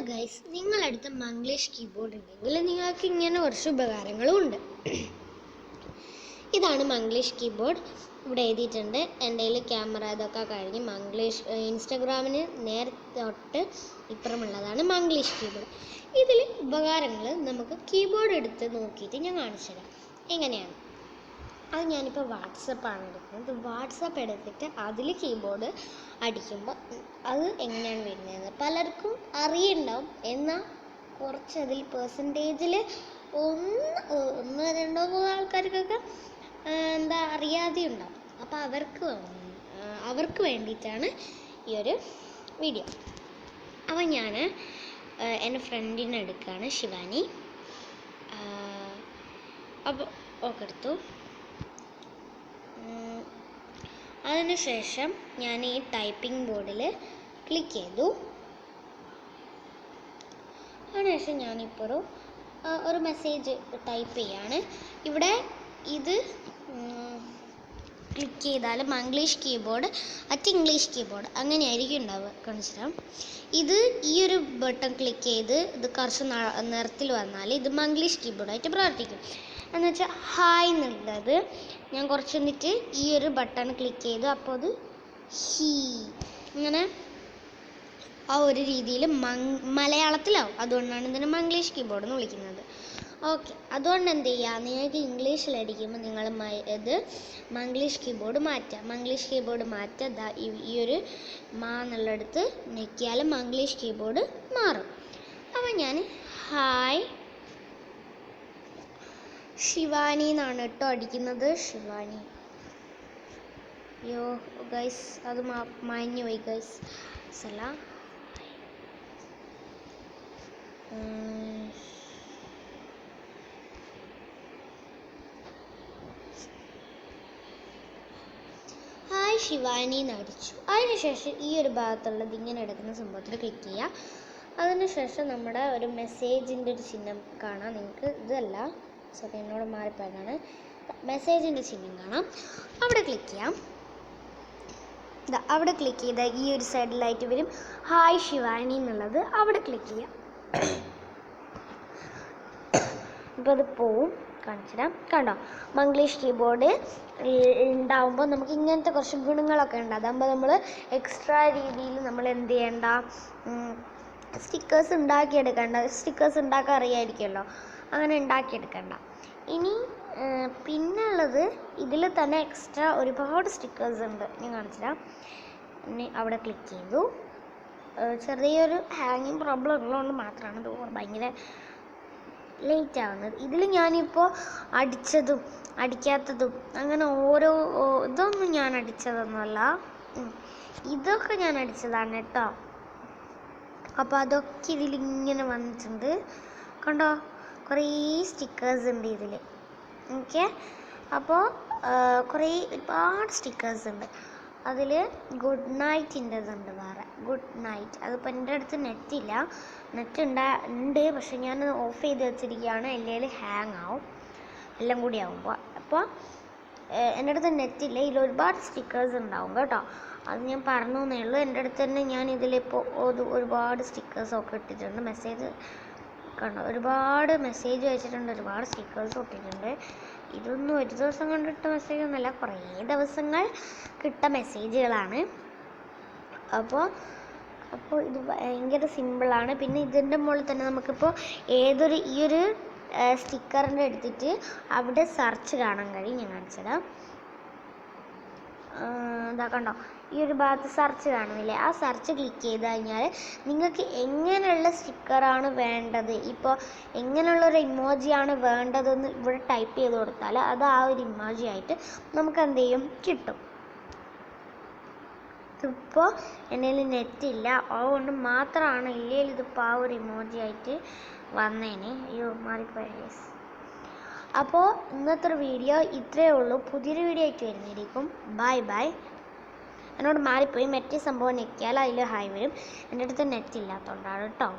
Guys, നിങ്ങളടുത്ത് Manglish keyboard ഉണ്ടെങ്കിൽ നിങ്ങൾക്ക് ഇങ്ങനെ കുറച്ച് ഉപകാരങ്ങളും ഉണ്ട്. ഇതാണ് മംഗ്ലീഷ് കീബോർഡ്. ഇവിടെ എഴുതിയിട്ടുണ്ട്. എൻ്റെ കയ്യിൽ ക്യാമറ ഇതൊക്കെ കഴിഞ്ഞ് മംഗ്ലീഷ് ഇൻസ്റ്റഗ്രാമിന് നേരെ തൊട്ട് ഇപ്പുറമുള്ളതാണ് മംഗ്ലീഷ് കീബോർഡ്. ഇതിൽ ഉപകാരങ്ങൾ നമുക്ക് കീബോർഡ് എടുത്ത് നോക്കിയിട്ട് ഞാൻ കാണിച്ചു തരാം എങ്ങനെയാണ്. അത് ഞാനിപ്പോൾ വാട്സപ്പാണ് എടുക്കുന്നത്. വാട്സപ്പ് എടുത്തിട്ട് അതിൽ കീബോർഡ് അടിക്കുമ്പോൾ അത് എങ്ങനെയാണ് വരുന്നത് പലർക്കും അറിയുണ്ടാവും. എന്നാൽ കുറച്ച് അതിൽ പെർസെൻറ്റേജിൽ ഒന്ന് രണ്ടോ മൂന്നോ ആൾക്കാർക്കൊക്കെ അറിയാതെ ഉണ്ടാവും. അപ്പോൾ അവർക്ക് വേണ്ടിയിട്ടാണ് ഈ ഒരു വീഡിയോ. അപ്പോൾ ഞാൻ എൻ്റെ ഫ്രണ്ടിനെ എടുക്കുകയാണ്, ശിവാനി. അപ്പോൾ ഓക്കെ എടുത്തു. അതിനുശേഷം ഞാൻ ഈ ടൈപ്പിംഗ് ബോർഡിൽ ക്ലിക്ക് ചെയ്തു. അതിനുശേഷം ഞാനിപ്പോൾ ഒരു മെസ്സേജ് ടൈപ്പ് ചെയ്യാണ്. ഇവിടെ ഇത് ക്ലിക്ക് ചെയ്താൽ Manglish keyboard at English keyboard അങ്ങനെയായിരിക്കും ഉണ്ടാവുക. കാണിച്ചുതരാം. ഇത് ഈ ഒരു ബട്ടൺ ക്ലിക്ക് ചെയ്ത് ഇത് കുറച്ച് നിറത്തിൽ വന്നാൽ ഇത് മംഗ്ലീഷ് കീബോർഡായിട്ട് പ്രവർത്തിക്കും. എന്ന് വെച്ചാൽ ഹായ് എന്നുള്ളത് ഞാൻ കുറച്ച് എന്നിട്ട് ഈ ഒരു ബട്ടൺ ക്ലിക്ക് ചെയ്തു. അപ്പോൾ അത് ഹീ ഇങ്ങനെ ആ ഒരു രീതിയിൽ മലയാളത്തിലാവും. അതുകൊണ്ടാണ് ഇതിനെ മംഗ്ലീഷ് കീബോർഡ് എന്ന് വിളിക്കുന്നത്. ഓക്കെ, അതുകൊണ്ട് എന്ത് ചെയ്യുക, നിങ്ങൾക്ക് ഇംഗ്ലീഷിലടിക്കുമ്പോൾ നിങ്ങൾ ഇത് മംഗ്ലീഷ് കീബോർഡ് മാറ്റുക. മംഗ്ലീഷ് കീബോർഡ് മാറ്റുക. ഈ ഒരു എന്നുള്ളടുത്ത് ഞെക്കിയാൽ മംഗ്ലീഷ് കീബോർഡ് മാറും. അപ്പോൾ ഞാൻ ഹായ് ശിവാനി എന്നാണ് കേട്ടോ അടിക്കുന്നത്. ശിവാനി. അയ്യോ ഗൈസ്, അത് മാഞ്ഞു പോയി ഗൈസ്. സലാം. ഹായ് ശിവാനി എന്ന് അടിച്ചു. അതിനുശേഷം ഈ ഒരു ഭാഗത്തുള്ളത് ഇങ്ങനെ എടുക്കുന്ന സംഭവത്തിൽ ക്ലിക്ക് ചെയ്യുക. അതിനുശേഷം നമ്മുടെ ഒരു മെസ്സേജിൻ്റെ ഒരു ചിഹ്നം കാണാം. നിങ്ങൾക്ക് ഇതല്ല, സോറി എന്നോട് മാറിപ്പോയതാണ്. മെസ്സേജിൻ്റെ ചിഹ്നം കാണാം. അവിടെ ക്ലിക്ക് ചെയ്യാം. അവിടെ ക്ലിക്ക് ചെയ്താൽ ഈ ഒരു സൈഡിലായിട്ട് വരും ഹായ് ശിവാനി എന്നുള്ളത്. അവിടെ ക്ലിക്ക് ചെയ്യാം. ഇപ്പോൾ അത് പോവും. കാണിച്ചുതരാം. കണ്ടോ, മംഗ്ലീഷ് കീബോർഡ് ഉണ്ടാവുമ്പോൾ നമുക്ക് ഇങ്ങനത്തെ കുറച്ച് ഗുണങ്ങളൊക്കെ ഉണ്ട്. അതാകുമ്പോൾ നമ്മൾ എക്സ്ട്രാ രീതിയിൽ നമ്മൾ എന്ത് ചെയ്യേണ്ട, സ്റ്റിക്കേഴ്സ് ഉണ്ടാക്കിയെടുക്കേണ്ട. സ്റ്റിക്കേഴ്സ് ഉണ്ടാക്കാൻ അറിയാമായിരിക്കുമല്ലോ, അങ്ങനെ ഉണ്ടാക്കിയെടുക്കണ്ട. ഇനി പിന്നെ ഉള്ളത് ഇതിൽ തന്നെ എക്സ്ട്രാ ഒരുപാട് സ്റ്റിക്കേഴ്സ് ഉണ്ട്. ഞാൻ കാണിച്ചുതരാം. ഇനി അവിടെ ക്ലിക്ക് ചെയ്തു. ചെറിയൊരു ഹാങ്ങിങ് പ്രോബ്ലം ഉള്ളതുകൊണ്ട് മാത്രമാണ് ഇത് ഭയങ്കര ലേറ്റ് ആവുന്നത്. ഇതിൽ ഞാനിപ്പോൾ അടിച്ചതും അടിക്കാത്തതും അങ്ങനെ ഓരോ ഇതൊന്നും ഞാൻ അടിച്ചതൊന്നുമല്ല, ഇതൊക്കെ ഞാൻ അടിച്ചതാണ് കേട്ടോ. അപ്പോൾ അതൊക്കെ ഇതിലിങ്ങനെ വന്നിട്ടുണ്ട്. കണ്ടോ, കുറേ സ്റ്റിക്കേഴ്സ് ഉണ്ട് ഇതിൽ. ഓക്കെ, അപ്പോൾ ഒരുപാട് സ്റ്റിക്കേഴ്സ് ഉണ്ട്. അതിൽ ഗുഡ് നൈറ്റിൻ്റെതുണ്ട്, വേറെ ഗുഡ് നൈറ്റ്. അതിപ്പോൾ എൻ്റെ അടുത്ത് നെറ്റില്ല, നെറ്റ് ഉണ്ട്, പക്ഷെ ഞാൻ ഓഫ് ചെയ്ത് വെച്ചിരിക്കുകയാണ്. അല്ലെങ്കിൽ ഹാങ് ആവും എല്ലാം കൂടി ആവുമ്പോൾ. അപ്പോൾ എൻ്റെ അടുത്ത് നെറ്റില്ല. ഇതിൽ ഒരുപാട് സ്റ്റിക്കേഴ്സ് ഉണ്ടാവും കേട്ടോ. അത് ഞാൻ പറഞ്ഞു എന്നേ ഉള്ളൂ. എൻ്റെ അടുത്ത് തന്നെ ഞാൻ ഇതിലിപ്പോൾ ഒരുപാട് സ്റ്റിക്കേഴ്സൊക്കെ ഇട്ടിട്ടുണ്ട്. മെസ്സേജ് കണ്ടോ, ഒരുപാട് മെസ്സേജ് വെച്ചിട്ടുണ്ട്, ഒരുപാട് സ്റ്റിക്കേഴ്സ് ഒട്ടിട്ടുണ്ട്. ഇതൊന്നും ഒരു ദിവസം കണ്ടിട്ട മെസ്സേജ് ഒന്നുമല്ല, കുറേ ദിവസങ്ങൾ കിട്ട മെസ്സേജുകളാണ്. അപ്പോൾ ഇത് ഭയങ്കര സിമ്പിളാണ്. പിന്നെ ഇതിൻ്റെ മുകളിൽ തന്നെ നമുക്കിപ്പോൾ ഈ ഒരു സ്റ്റിക്കറിൻ്റെ എടുത്തിട്ട് അവിടെ സെർച്ച് കാണാൻ കഴിയും. ഞാൻ കാണിച്ചുതരാം. ഇതാ കണ്ടോ, ഈ ഒരു ഭാഗത്ത് സെർച്ച് കാണുന്നില്ലേ, ആ സെർച്ച് ക്ലിക്ക് ചെയ്ത് കഴിഞ്ഞാൽ നിങ്ങൾക്ക് എങ്ങനെയുള്ള സ്റ്റിക്കറാണ് വേണ്ടത്, ഇപ്പോൾ എങ്ങനെയുള്ളൊരു ഇമോജിയാണ് വേണ്ടതെന്ന് ഇവിടെ ടൈപ്പ് ചെയ്ത് കൊടുത്താൽ അത് ആ ഒരു ഇമോജി ആയിട്ട് നമുക്ക് എന്ത് ചെയ്യും, കിട്ടും. ഇതിപ്പോൾ എൻ്റെ കയ്യിൽ നെറ്റില്ല, അതുകൊണ്ട് മാത്രമാണ്. ഇല്ലെങ്കിൽ ഇതിപ്പോൾ ആ ഒരു ഇമോജി ആയിട്ട് വന്നേനെ. അയ്യോ മാറിപ്പോയ ഗൈസ്. അപ്പോൾ ഇന്നത്തെ വീഡിയോ ഇത്രയേ ഉള്ളൂ. പുതിയൊരു വീഡിയോ ആയിട്ട് വരുന്നതായിരിക്കും. Bye bye. എന്നോട് മാറിപ്പോയി, മറ്റേ സംഭവം ഞെക്കിയാൽ അതിൽ ഹായ് വരും. എൻ്റെ അടുത്ത് നെറ്റ് ഇല്ലാത്തതുകൊണ്ടാണ് കേട്ടോ.